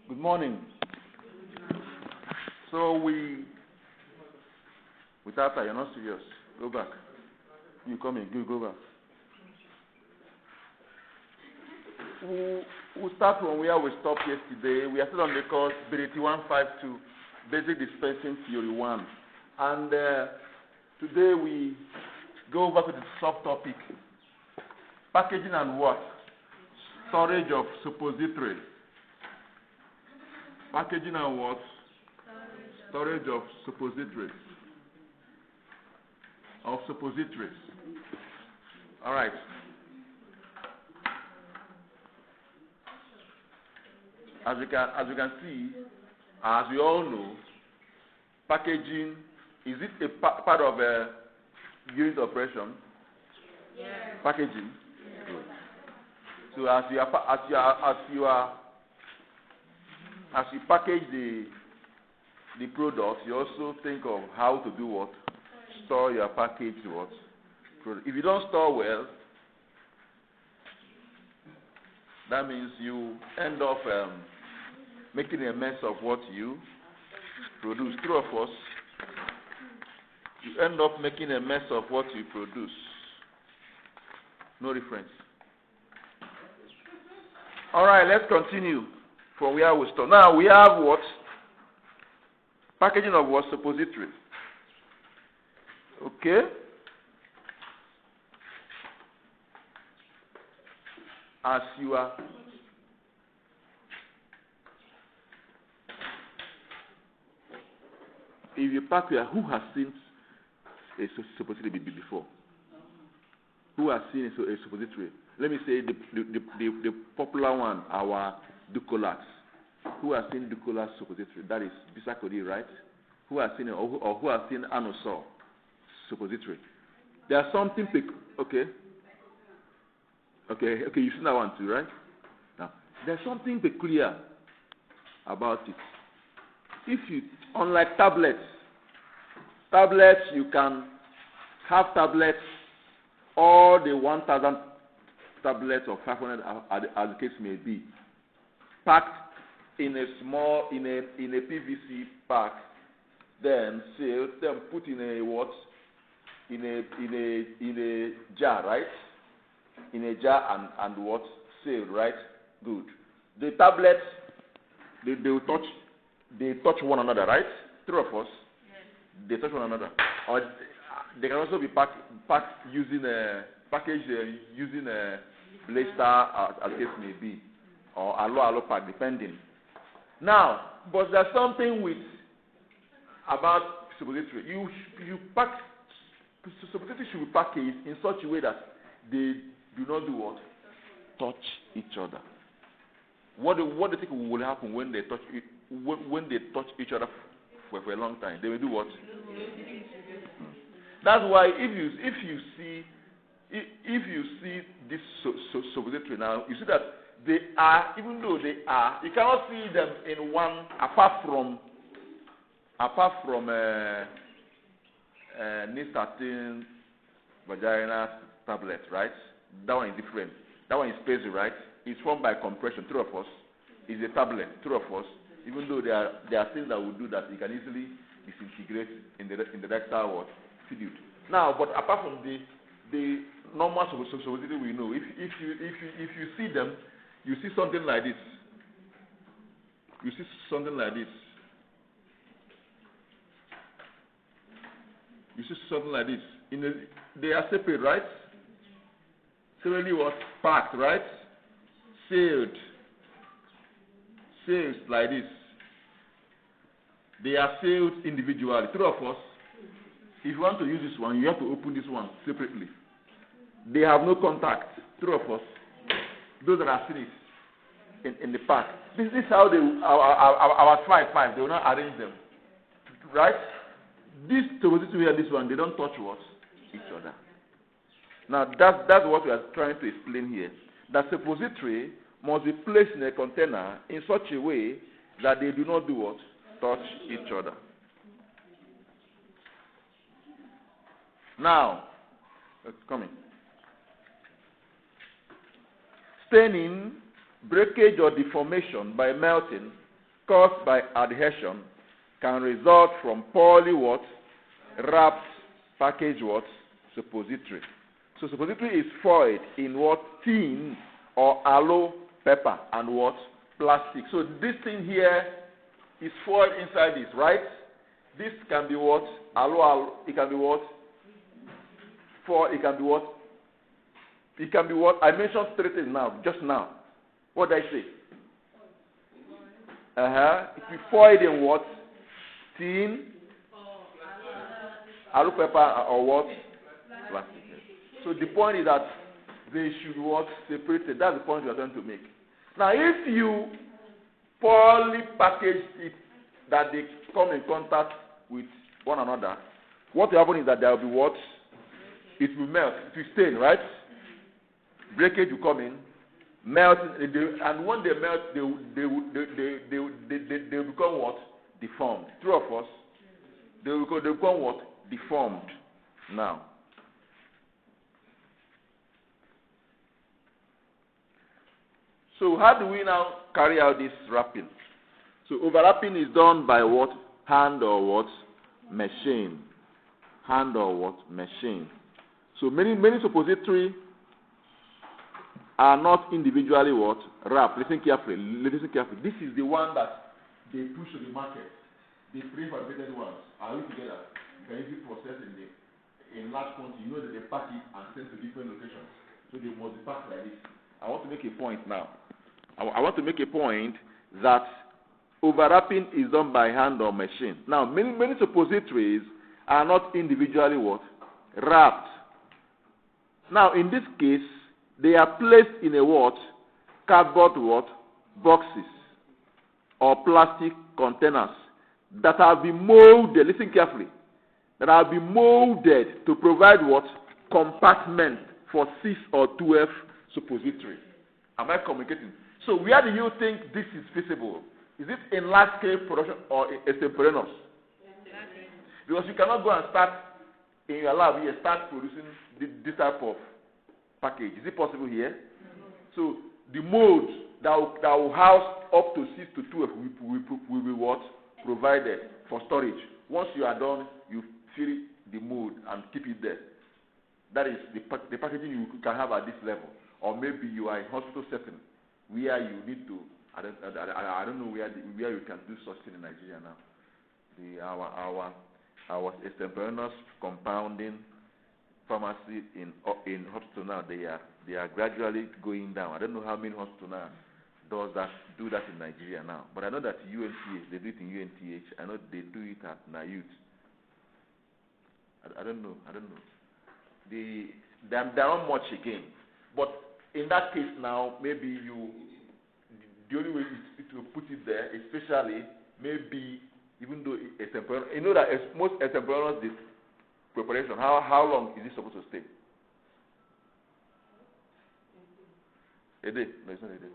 Good morning. So without that, you're not serious. Go back. You come in, go back. We'll start from where we stopped yesterday. We are still on the course BDT 152, Basic Dispensing Theory 1. And today we go over to the subtopic, packaging and what? Storage of suppositories. Packaging and what? Storage of suppositories. All right. As you can see, as we all know, packaging, is it a part of a unit operation? Yes. Packaging. Yes. Good. So as you package the product, you also think of how to do what? Store your packaged what? Product. If you don't store well, that means you end up making a mess of what you produce. True of us, you end up making a mess of what you produce. No reference. All right, let's continue from where we start. Now we have what? Packaging of what? Suppositories. Okay. As you are if you pack here, who has seen a suppository before? Who has seen a suppository? Let me say the popular one, our Ducolax. Who has seen Ducolax suppository? That is Bisacody, right? Who has seen it, or who has seen Anosol suppository? There's something okay. You've seen that one too, right? Now, there's something peculiar about it. If you, unlike tablets, you can have tablets, all the 1,000 tablets or 500 as the case may be, packed in a small, in a PVC pack, then sealed, then put in a what? In a jar, right? In a jar and what? Sealed, right? Good. The tablets, they touch one another, right? Three of us. Yes. They touch one another. Or they can also be packed using a package using a blister as the case may be, or aloe pack, depending. Now, but there's something about suppository. You pack suppository should be packaged in such a way that they do not do what? Touch each other. What do you think will happen when they touch each other for a long time? They will do what? That's why if you see this suppository now, you see that they are, even though they are, you cannot see them in one apart from nystatin vagina tablet, right? That one is different. That one is spacey, right? It's formed by compression. True of us. It's a tablet. True of us. Even though there are things that will do that, you can easily disintegrate in the rectal fluid. Now, but apart from the normal suppository we know, if you see them, you see something like this. You see something like this. You see something like this. They are separate, right? Separately was packed, right? Sealed like this. They are sealed individually. Three of us. If you want to use this one, you have to open this one separately. They have no contact. Three of us. Those that are seen it in the pack. This is how our five. They will not arrange them, right? This suppository and this one, they don't touch what? Each other. Now that's what we are trying to explain here. That suppository must be placed in a container in such a way that they do not do what? Touch each other. Now, let's come in. Staining, breakage or deformation by melting caused by adhesion can result from poorly what? Wrapped package what? Suppository. So suppository is foiled in what? Tin or aloe paper and what? Plastic. So this thing here is foiled inside this, right? This can be what? Aloe, it can be what? For it can be what? It can be what? I mentioned three things now, just now. What did I say? It will foiled in what? Tin, aloe paper, or what? Plastic. So the point is that they should what? Separated. That's the point we are trying to make. Now, if you poorly package it, that they come in contact with one another, what will happen is that there will be what? It will melt. It will stain, right? Breakage will come in, melt, and when they melt, they will become what? Deformed. True of us? They will become what? Deformed. Now, so how do we now carry out this wrapping? So overlapping is done by what? Hand or what? Machine. Hand or what? Machine. So many suppository are not individually what? Wrapped. Listen carefully. Listen carefully. This is the one that they push to the market. The prefabricated ones are all together. You can easily process in large quantity. You know that they pack it and send to different locations. So they must be packed like this. I want to make a point now. I want to make a point that overwrapping is done by hand or machine. Now, many suppositories are not individually what? Wrapped. Now, in this case, they are placed in a what? Cardboard what? Boxes or plastic containers that have been molded, listen carefully, that have been molded to provide what? Compartment for 6 or 12 suppository. Am I communicating? So where do you think this is feasible? Is it in large-scale production or extemporaneous? Because you cannot go and start in your lab here, start producing this type of package. Is it possible here? So the mold that will house up to 6 to 12 will be what? Provided for storage. Once you are done, you fill the mold and keep it there. That is the packaging you can have at this level. Or maybe you are in hospital setting where you need to. I don't know where you can do such thing in Nigeria now. Our extemporaneous compounding pharmacy in hospital now, they are gradually going down. I don't know how many hospitals now do that in Nigeria now. But I know that UNTH, they do it in UNTH. I know they do it at NIUT. I don't know. There are not much again. But in that case now, maybe the only way is to put it there, especially maybe even though extemporaneous, you know that most extemporaneous preparation, how long is it supposed to stay? A day? No, it's not a day.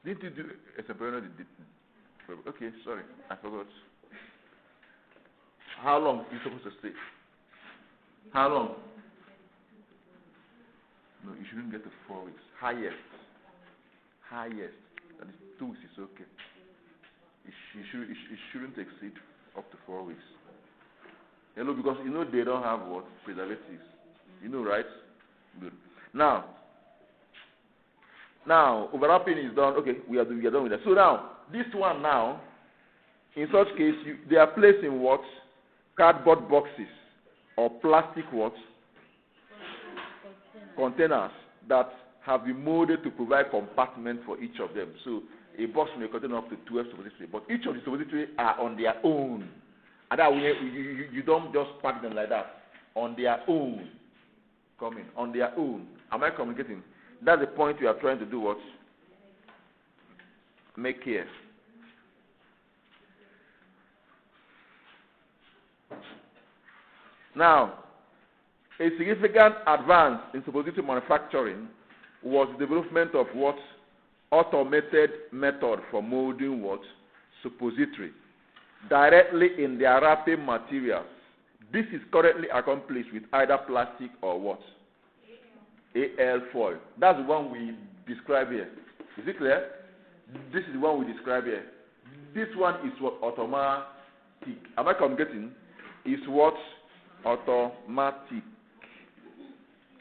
Didn't you do extemporaneous? Okay, sorry, I forgot. How long is it supposed to stay? How long? No, you shouldn't get to 4 weeks. Highest. That is 2 weeks is okay. It shouldn't exceed up to 4 weeks. You know, because you know they don't have what? Preservatives. You know, right? Good. Now, overlapping is done. Okay, we are done with that. So now, this one now, in such case, they are placed in what? Cardboard boxes or plastic what? Containers that have been molded to provide compartment for each of them. So a box may contain up to 12 suppositories, but each of the suppositories are on their own. And that way, you don't just pack them like that. On their own. Coming. On their own. Am I communicating? That's the point we are trying to do what? Make here. Now, a significant advance in suppository manufacturing was the development of what? Automated method for molding what? Suppository. Directly in their wrapping materials. This is currently accomplished with either plastic or what? AL foil. That's the one we describe here. Is it clear? This is the one we describe here. This one is what? Automatic. Am I communicating? Is what? Automatic.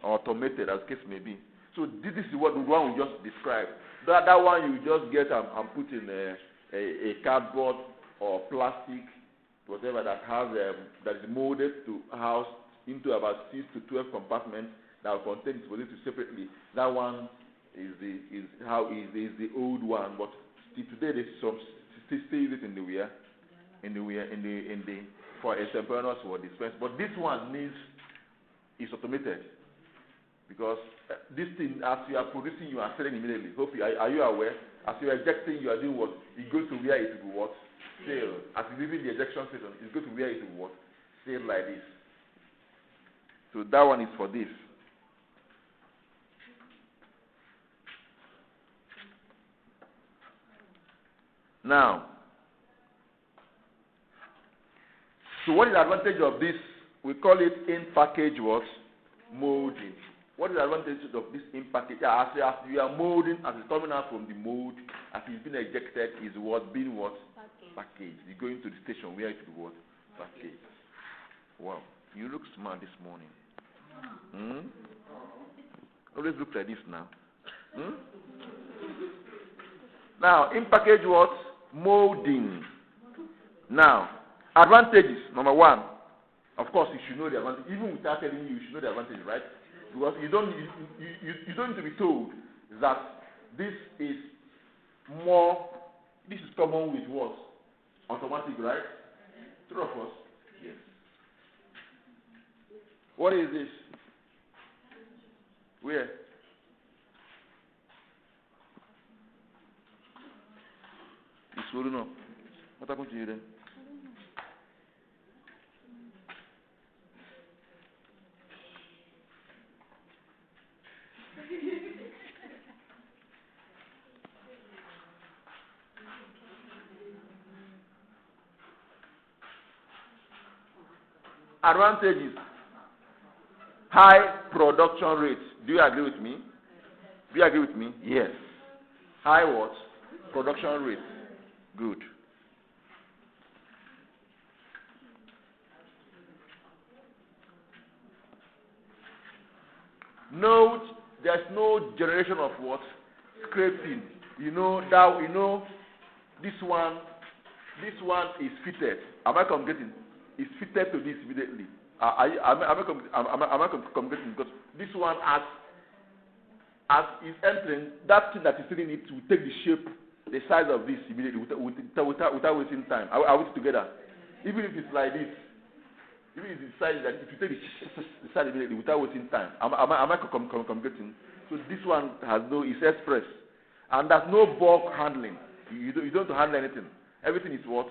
Automated, as case may be. So this is what the one we just described. That one you just get and put in a cardboard or plastic, whatever that has that is molded to house into about 6 to 12 compartments that will contain dispositories separately. That one is the old one, but still today they still use it in the for a temporaneous or dispense. But this one is automated. Because this thing, as you are producing, you are selling immediately. Hope are you aware? As you are ejecting, you are doing what? It goes to where it will what? Sale. As you leave the ejection station, it goes to where it will what? Sale like this. So that one is for this. Now, so what is the advantage of this? We call it in-package what? Molding. What is the advantage of this in-package? As you are molding, as it's coming out from the mold, as it's been ejected, is what? Being what? Packaged. You go into the station where it will what? Packaged. Wow. You look smart this morning. Always look like this now. Now, in-package what? Molding. Now, advantages. Number one, of course, you should know the advantage. Even without telling you, you should know the advantage, right? Because you don't need to be told that this is common with what? Automatic, right? True of us? Yes. What is this? Where? It's swollen up. What happened to you then? Advantages. High production rate. Do you agree with me? Do you agree with me? Yes. High what? Production rate. Good. Note, there's no generation of what? Scraping. This one is fitted. Am I communicating? It's fitted to this immediately. Am I communicating? Because this one, as is entering, that thing that is sitting in it will take the shape, the size of this immediately without wasting time. Are we together? Even if it's like this, even if it's size that it will take the size immediately without wasting time. Am I communicating? So this one has it's express, and there's no bulk handling. You don't handle anything. Everything is what?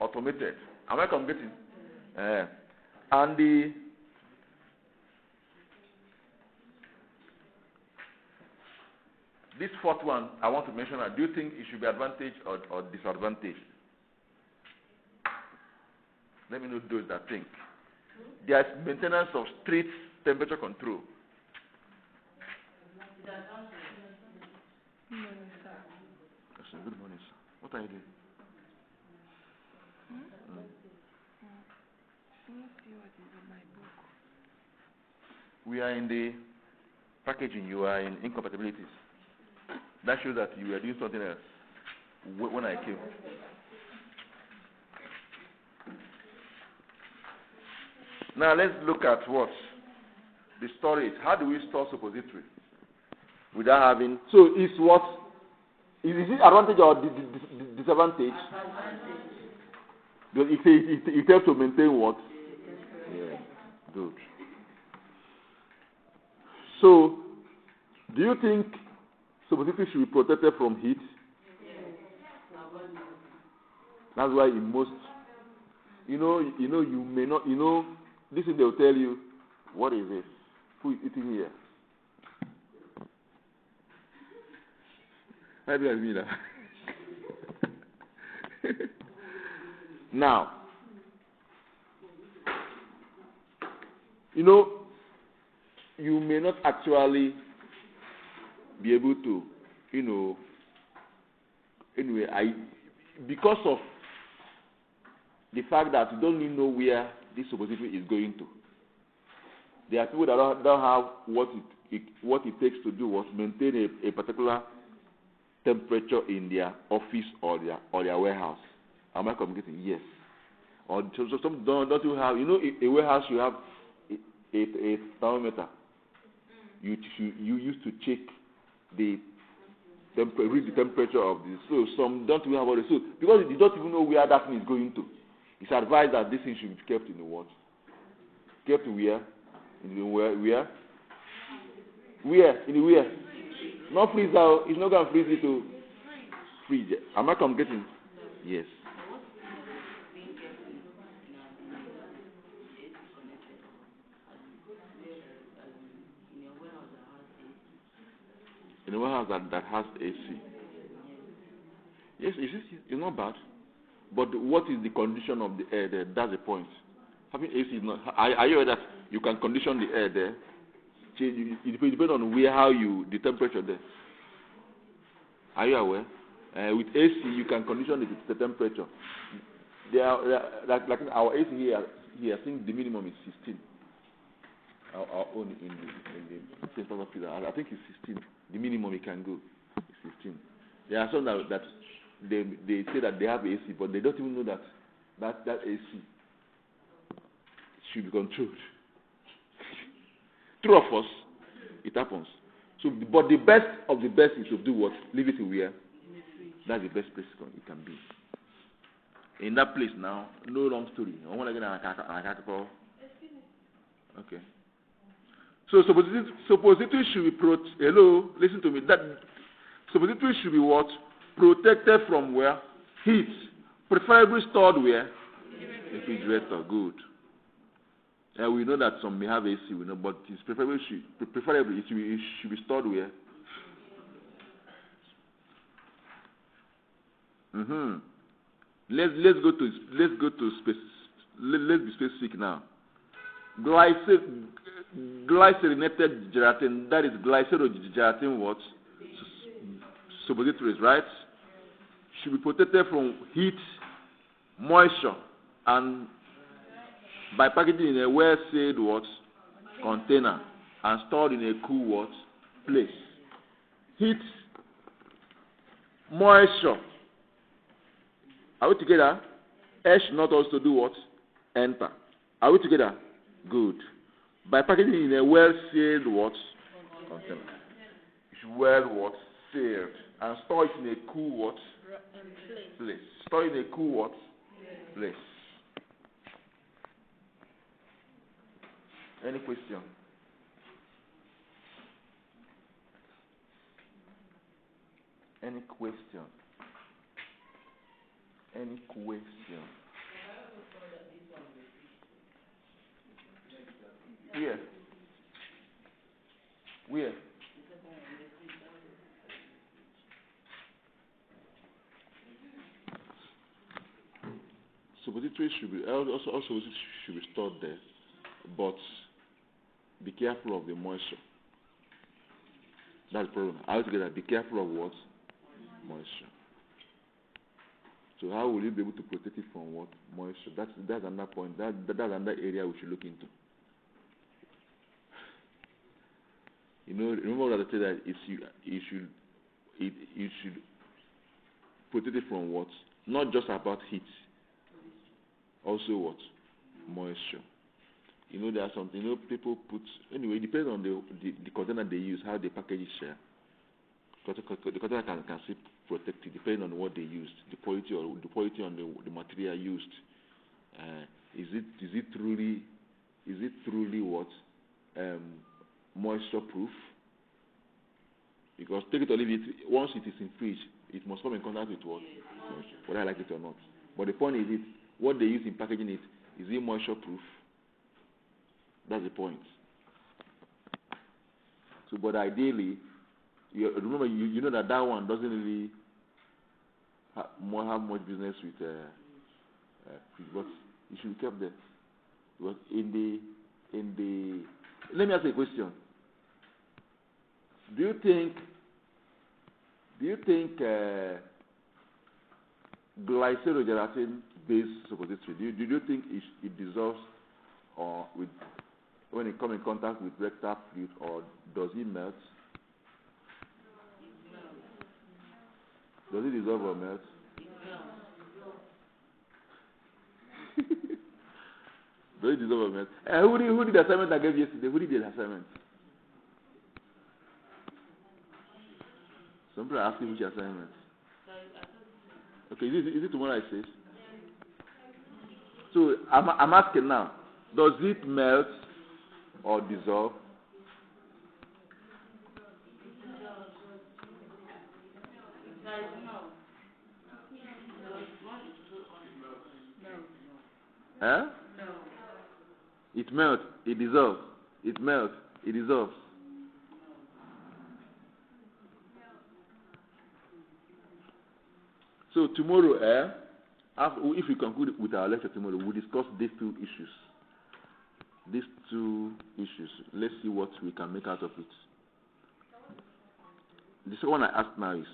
Automated. Am I communicating? And this fourth one I want to mention. Do you think it should be advantage or disadvantage? Let me know those that think. There's maintenance of strict temperature control. Good morning, sir. What are you doing? We are in the packaging. You are in incompatibilities. That shows that you are doing something else when I came. Now let's look at what? The storage. How do we store suppository without having? So is what? Is it advantage or disadvantage? Because it helps to maintain what? Yeah, good. So, do you think suppository should be protected from heat? That's why in most, you may not, this thing they'll tell you, what is this? Who is eating here? How do I mean that? Now, you may not actually be able to, anyway, because of the fact that you don't really know where this suppository is going to. There are people that don't have what it takes to do was maintain a particular temperature in their office or their warehouse. Am I communicating? Yes. Or so some don't you have, a warehouse you have a thermometer. You used to check read the temperature of this. So some don't even have all this. So because you don't even know where that thing is going to, it's advised that this thing should be kept in the what? Kept where? In the where? Where? In the where? Not freezer. It's not going to freeze it to freeze it. Am I communicating? Yes. In a warehouse that has AC. Yes, it's not bad. But what is the condition of the air there? That's the point. Having AC is not. Are you aware that you can condition the air there? It depends on the temperature there. Are you aware? With AC, you can condition the temperature. Like our AC here, I think the minimum is 16. Our own in the central hospital, I think it's 16. The minimum it can go is 16. There are some that they say that they have AC, but they don't even know that AC should be controlled. True of us, it happens. So, but the best of the best is to do what? Leave it where? That's the best place it can be. In that place now, no long story. I want to get an okay. So suppository should be hello, listen to me. That suppository should be what? Protected from where? Heat. Preferably stored where? Refrigerator. Good. We know that some may have AC, we know, but it's preferably it should be stored where? Let's be specific now. Glycerinated gelatin, that is glycerogelatin what? Suppositories, right? Should be protected from heat, moisture, and by packaging in a well-sealed what? Container and stored in a cool what? Place. Heat, moisture. Are we together? Air should not also do what? Enter. Are we together? Good. By packaging in a well-sealed what? Container. You should well what? Sealed. And store it in a cool what? Place. Store it in a cool what? Place. Any question? Any question? Any question? Where? Suppositories should be also should be stored there, but be careful of the moisture. That's the problem. Altogether, be careful of what? Moisture. So how will you be able to protect it from what? Moisture. That's another point. That's another area we should look into. Remember that I said that you should protect it from what? Not just about heat. Also what? Moisture. There are something. People put. Anyway, it depends on the container they use, how they package it. The container can still protect it, depending on what they used, the quality on the material used. Is it truly what? Moisture proof? Because take it or leave it. Once it is in fridge, it must come in contact with what? Whether I like it or not. But the point is, what they use in packaging it, is it moisture proof? That's the point. So, but ideally, remember, you know that one doesn't really have much business with fridge, but it should be kept there. Because let me ask you a question. Do you think glycerogelatin-based suppository, do you think it dissolves or when it comes in contact with rectal fluid, or does it melt? Does it dissolve or melt? Does it dissolve or melt? Who did the assignment I gave yesterday? Who did the assignment? Some people are asking which assignment. Okay, is it tomorrow I say? So I'm asking now, does it melt or dissolve? Huh? It melts, it dissolves. It melts, it dissolves. So tomorrow, if we conclude with our lecture tomorrow, we'll discuss these two issues. Let's see what we can make out of it. The second one I ask now is,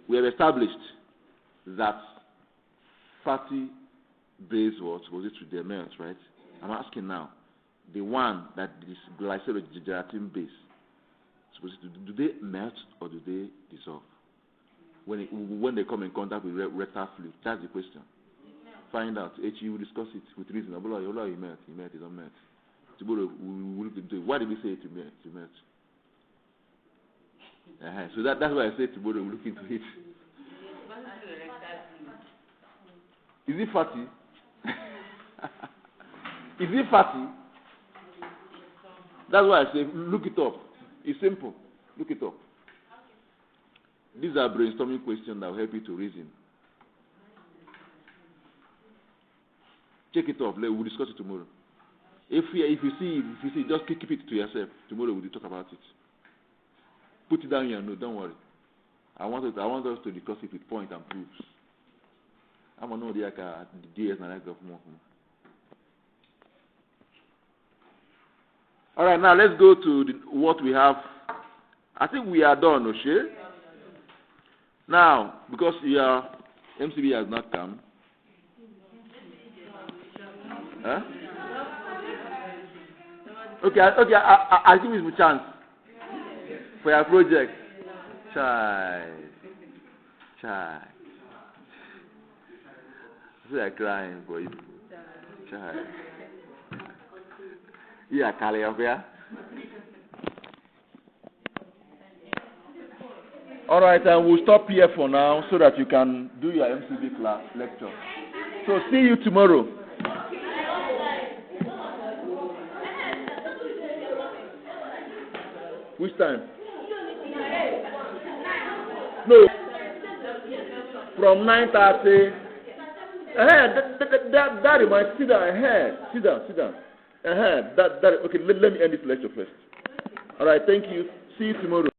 we have established that fatty base was it to the melt, right? I'm asking now, the one that is glycerogelatin base, do they melt or do they dissolve? When they come in contact with rectal fluid, that's the question. Find out. You will discuss it with reason. You melt, it don't melt. Tomorrow we will look into it. Why did we say it to melt? So that's why I said tomorrow we'll look into it. Is it fatty? Is it fatty? That's why I say look it up. It's simple. Look it up. These are brainstorming questions that will help you to reason. Check it up. We'll discuss it tomorrow. If you see, just keep it to yourself. Tomorrow we'll talk about it. Put it down here. No, don't worry. I want us to discuss it with point and proofs. I'm gonna know the DS and like more. All right, now let's go to what we have. I think we are done, Oshe. Now, because your MCB has not come. Huh? Okay. I'll give you a chance for your project. Child. I feel like crying for you. Child. Yeah, Kali up here. All right, and we'll stop here for now so that you can do your MCB class lecture. So see you tomorrow. Which time? No. From 9:30. That reminds. Sit down. Sit down. Okay. Let me end this lecture first. All right. Thank you. See you tomorrow.